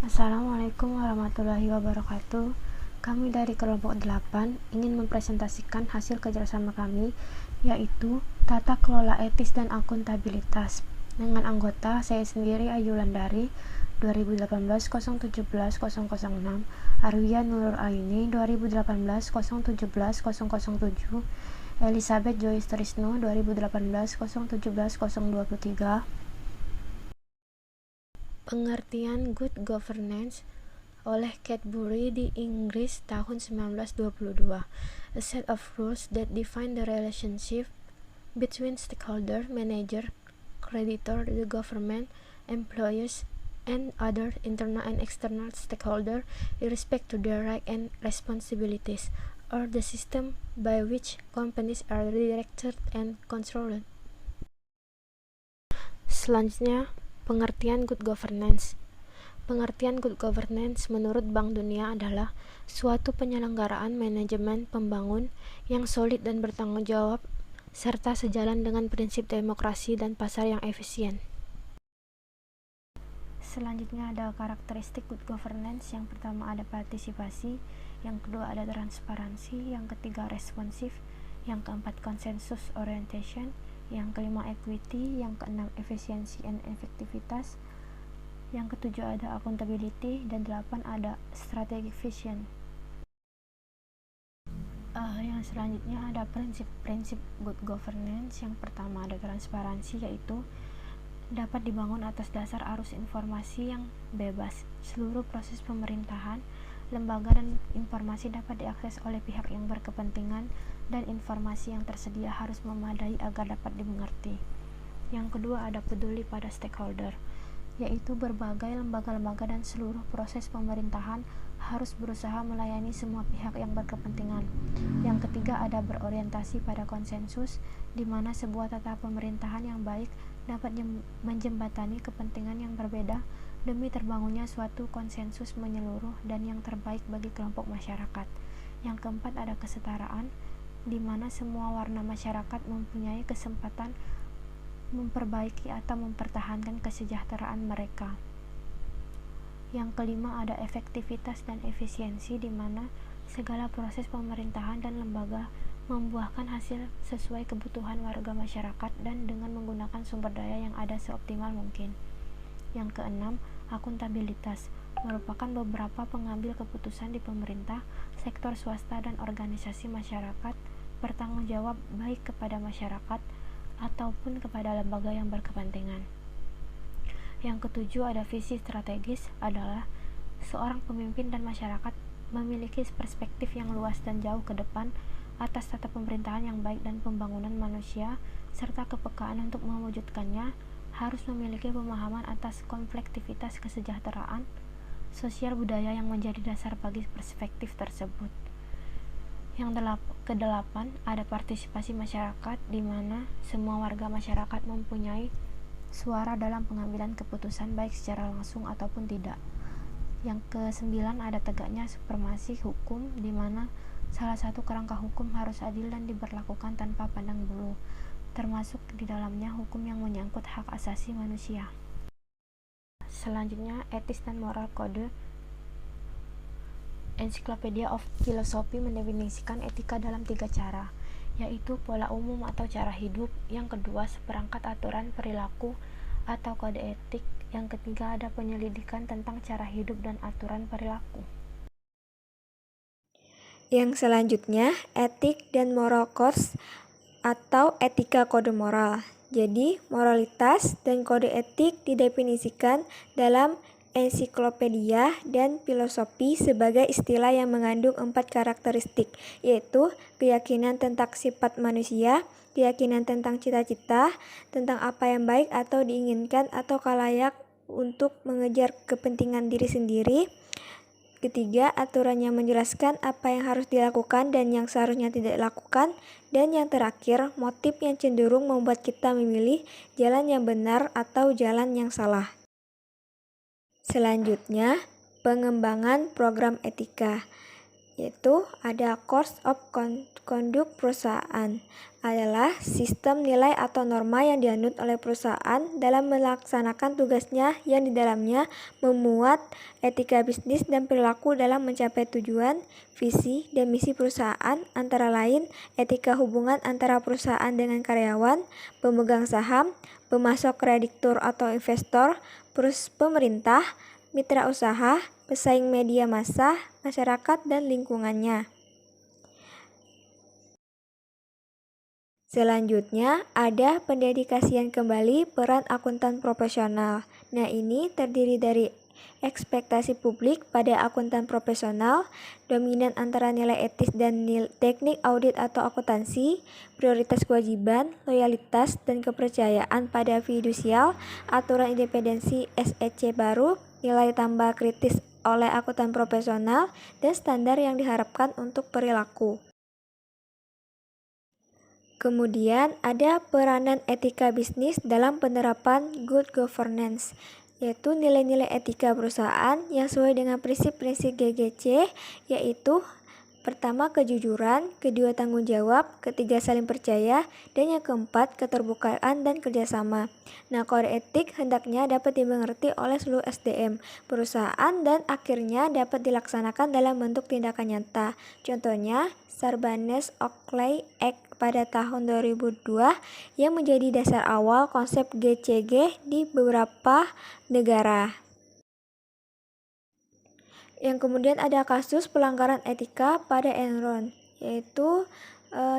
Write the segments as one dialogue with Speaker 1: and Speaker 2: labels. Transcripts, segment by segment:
Speaker 1: Assalamualaikum warahmatullahi wabarakatuh. Kami dari kelompok 8 ingin mempresentasikan hasil kerjasama kami, yaitu tata kelola etis dan akuntabilitas dengan anggota saya sendiri Ayu Landari 2018-017-006, Arwia Nurul Aini 2018-017-007, Elizabeth Joyce Trisno 2018-017-023. Pengertian Good Governance oleh Cadbury di Inggris tahun 1922. A set of rules that define the relationship between stakeholder, manager, creditor, the government, employees, and other internal and external stakeholder in respect to their rights and responsibilities, or the system by which companies are directed and controlled. Selanjutnya, pengertian good governance. Pengertian good governance menurut Bank Dunia adalah suatu penyelenggaraan manajemen pembangun yang solid dan bertanggung jawab serta sejalan dengan prinsip demokrasi dan pasar yang efisien. Selanjutnya ada karakteristik good governance. Yang pertama ada partisipasi, yang kedua ada transparansi, yang ketiga responsif, yang keempat konsensus orientation, yang kelima equity, yang keenam efisiensi and efektivitas, yang ketujuh ada accountability, dan 8 ada strategic vision. Yang selanjutnya ada prinsip-prinsip good governance. Yang pertama ada transparansi, yaitu dapat dibangun atas dasar arus informasi yang bebas. Seluruh proses pemerintahan, lembaga, dan informasi dapat diakses oleh pihak yang berkepentingan, dan informasi yang tersedia harus memadai agar dapat dimengerti. Yang kedua ada peduli pada stakeholder, yaitu berbagai lembaga-lembaga dan seluruh proses pemerintahan harus berusaha melayani semua pihak yang berkepentingan. Yang ketiga ada berorientasi pada konsensus, di mana sebuah tata pemerintahan yang baik dapat menjembatani kepentingan yang berbeda demi terbangunnya suatu konsensus menyeluruh dan yang terbaik bagi kelompok masyarakat. Yang keempat ada kesetaraan, di mana semua warna masyarakat mempunyai kesempatan memperbaiki atau mempertahankan kesejahteraan mereka. Yang kelima ada efektivitas dan efisiensi, di mana segala proses pemerintahan dan lembaga membuahkan hasil sesuai kebutuhan warga masyarakat dan dengan menggunakan sumber daya yang ada seoptimal mungkin. Yang keenam, akuntabilitas merupakan beberapa pengambil keputusan di pemerintah, sektor swasta, dan organisasi masyarakat bertanggung jawab baik kepada masyarakat ataupun kepada lembaga yang berkepentingan. Yang ketujuh ada visi strategis, adalah seorang pemimpin dan masyarakat memiliki perspektif yang luas dan jauh ke depan atas tata pemerintahan yang baik dan pembangunan manusia, serta kepekaan untuk mewujudkannya harus memiliki pemahaman atas komplektivitas kesejahteraan sosial budaya yang menjadi dasar bagi perspektif tersebut. Yang kedelapan ada partisipasi masyarakat, di mana semua warga masyarakat mempunyai suara dalam pengambilan keputusan baik secara langsung ataupun tidak. Yang kesembilan ada tegaknya supremasi hukum, di mana salah satu kerangka hukum harus adil dan diberlakukan tanpa pandang bulu, termasuk di dalamnya hukum yang menyangkut hak asasi manusia. Selanjutnya etis dan moral kode. Encyclopedia of Philosophy mendefinisikan etika dalam 3 cara, yaitu pola umum atau cara hidup, yang kedua seperangkat aturan perilaku atau kode etik, yang ketiga ada penyelidikan tentang cara hidup dan aturan perilaku.
Speaker 2: Yang selanjutnya etik dan moral codes atau etika kode moral. Jadi moralitas dan kode etik didefinisikan dalam ensiklopedia dan filosofi sebagai istilah yang mengandung 4 karakteristik, yaitu keyakinan tentang sifat manusia, keyakinan tentang cita-cita, tentang apa yang baik atau diinginkan atau kalayak untuk mengejar kepentingan diri sendiri. Ketiga, aturan yang menjelaskan apa yang harus dilakukan dan yang seharusnya tidak dilakukan. Dan yang terakhir, motif yang cenderung membuat kita memilih jalan yang benar atau jalan yang salah. Selanjutnya, pengembangan program etika. yaitu ada Course of Conduct perusahaan, adalah sistem nilai atau norma yang dianut oleh perusahaan dalam melaksanakan tugasnya yang di dalamnya memuat etika bisnis dan perilaku dalam mencapai tujuan, visi, dan misi perusahaan, antara lain etika hubungan antara perusahaan dengan karyawan, pemegang saham, pemasok kreditur atau investor, pemerintah, mitra usaha, pesaing media massa, masyarakat, dan lingkungannya. Selanjutnya, ada pendedikasian kembali peran akuntan profesional. Nah, ini terdiri dari ekspektasi publik pada akuntan profesional, dominan antara nilai etis dan teknik audit atau akuntansi, prioritas kewajiban, loyalitas, dan kepercayaan pada fidusial, aturan independensi SEC baru, nilai tambah kritis oleh akuntan profesional, dan standar yang diharapkan untuk perilaku. Kemudian ada peranan etika bisnis dalam penerapan good governance, yaitu nilai-nilai etika perusahaan yang sesuai dengan prinsip-prinsip GGC, yaitu pertama kejujuran, kedua tanggung jawab, ketiga saling percaya, dan yang keempat keterbukaan dan kerjasama. Nah, kode etik hendaknya dapat dimengerti oleh seluruh SDM perusahaan dan akhirnya dapat dilaksanakan dalam bentuk tindakan nyata. Contohnya, Sarbanes-Oxley Act pada tahun 2002 yang menjadi dasar awal konsep GCG di beberapa negara. Yang kemudian ada kasus pelanggaran etika pada Enron, yaitu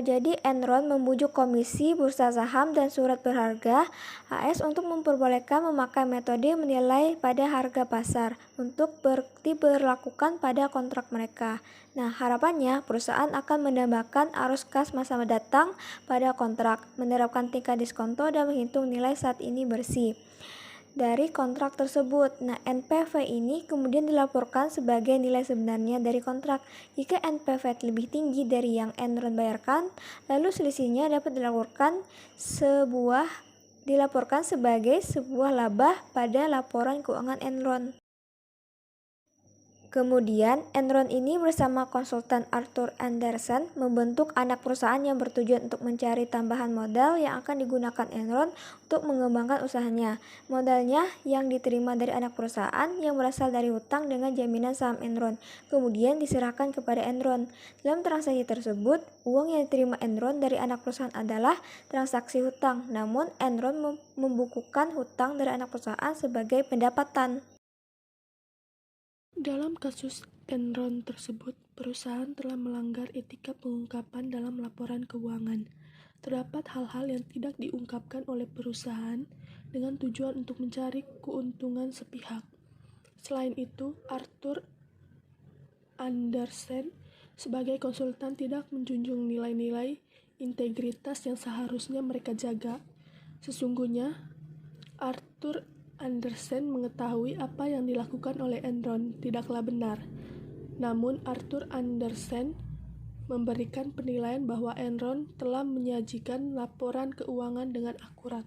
Speaker 2: jadi Enron membujuk Komisi Bursa Saham dan Surat Berharga AS untuk memperbolehkan memakai metode menilai pada harga pasar untuk diberlakukan pada kontrak mereka. Nah, harapannya perusahaan akan menambahkan arus kas masa mendatang pada kontrak, menerapkan tingkat diskonto dan menghitung nilai saat ini bersih dari kontrak tersebut. Nah, NPV ini kemudian dilaporkan sebagai nilai sebenarnya dari kontrak. Jika NPV lebih tinggi dari yang Enron bayarkan, lalu selisihnya dapat dilaporkan sebagai sebuah laba pada laporan keuangan Enron. Kemudian, Enron ini bersama konsultan Arthur Andersen membentuk anak perusahaan yang bertujuan untuk mencari tambahan modal yang akan digunakan Enron untuk mengembangkan usahanya. Modalnya yang diterima dari anak perusahaan yang berasal dari hutang dengan jaminan saham Enron, kemudian diserahkan kepada Enron. Dalam transaksi tersebut, uang yang diterima Enron dari anak perusahaan adalah transaksi hutang, namun Enron membukukan hutang dari anak perusahaan sebagai pendapatan.
Speaker 3: Dalam kasus Enron tersebut, perusahaan telah melanggar etika pengungkapan dalam laporan keuangan. Terdapat hal-hal yang tidak diungkapkan oleh perusahaan dengan tujuan untuk mencari keuntungan sepihak. Selain itu, Arthur Andersen sebagai konsultan tidak menjunjung nilai-nilai integritas yang seharusnya mereka jaga. Sesungguhnya, Arthur Andersen mengetahui apa yang dilakukan oleh Enron tidaklah benar. Namun Arthur Andersen memberikan penilaian bahwa Enron telah menyajikan laporan keuangan dengan akurat.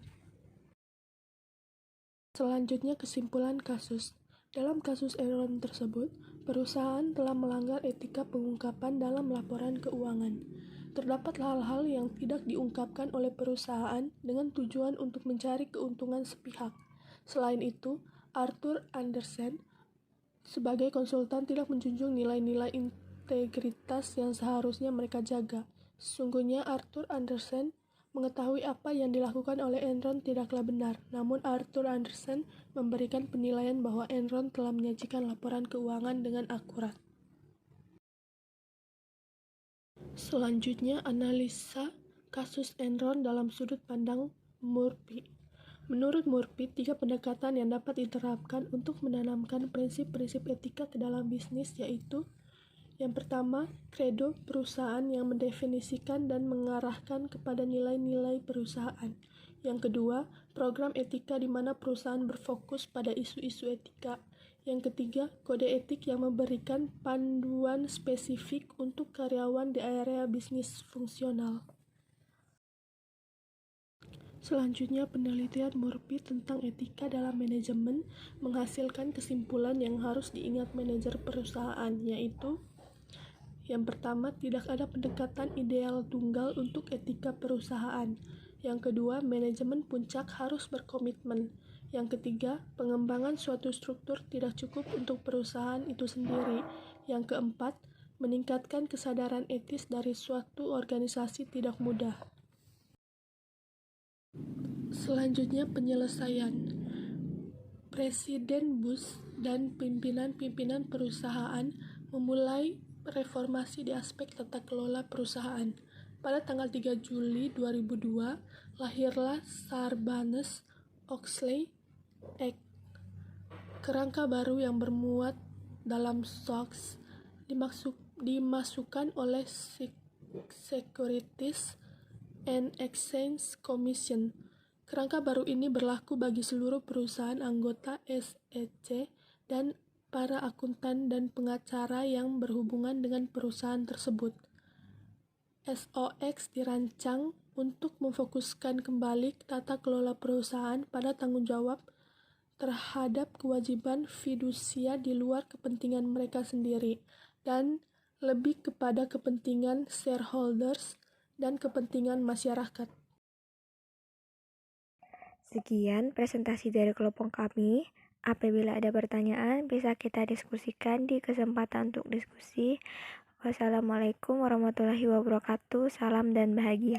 Speaker 3: Selanjutnya kesimpulan kasus. Dalam kasus Enron tersebut, perusahaan telah melanggar etika pengungkapan dalam laporan keuangan. Terdapat hal-hal yang tidak diungkapkan oleh perusahaan dengan tujuan untuk mencari keuntungan sepihak. Selain itu, Arthur Andersen sebagai konsultan tidak menjunjung nilai-nilai integritas yang seharusnya mereka jaga. Sesungguhnya Arthur Andersen mengetahui apa yang dilakukan oleh Enron tidaklah benar. Namun Arthur Andersen memberikan penilaian bahwa Enron telah menyajikan laporan keuangan dengan akurat. Selanjutnya, analisa kasus Enron dalam sudut pandang Murphy. Menurut Murphy, 3 pendekatan yang dapat diterapkan untuk menanamkan prinsip-prinsip etika ke dalam bisnis yaitu: yang pertama, kredo perusahaan yang mendefinisikan dan mengarahkan kepada nilai-nilai perusahaan. Yang kedua, program etika di mana perusahaan berfokus pada isu-isu etika. Yang ketiga, kode etik yang memberikan panduan spesifik untuk karyawan di area bisnis fungsional. Selanjutnya, penelitian Murphy tentang etika dalam manajemen menghasilkan kesimpulan yang harus diingat manajer perusahaan, yaitu: Yang pertama, tidak ada pendekatan ideal tunggal untuk etika perusahaan. Yang kedua, manajemen puncak harus berkomitmen. Yang ketiga, pengembangan suatu struktur tidak cukup untuk perusahaan itu sendiri. Yang keempat, meningkatkan kesadaran etis dari suatu organisasi tidak mudah. Selanjutnya, penyelesaian. Presiden Bush dan pimpinan-pimpinan perusahaan memulai reformasi di aspek tata kelola perusahaan. Pada tanggal 3 Juli 2002, lahirlah Sarbanes-Oxley Act. Kerangka baru yang bermuat dalam SOX dimasukkan oleh Securities and Exchange Commission. Kerangka baru ini berlaku bagi seluruh perusahaan anggota SEC dan para akuntan dan pengacara yang berhubungan dengan perusahaan tersebut. SOX dirancang untuk memfokuskan kembali tata kelola perusahaan pada tanggung jawab terhadap kewajiban fidusia di luar kepentingan mereka sendiri dan lebih kepada kepentingan shareholders dan kepentingan masyarakat.
Speaker 2: Sekian presentasi dari kelompok kami. Apabila ada pertanyaan, bisa kita diskusikan di kesempatan untuk diskusi. Wassalamualaikum warahmatullahi wabarakatuh. Salam dan bahagia.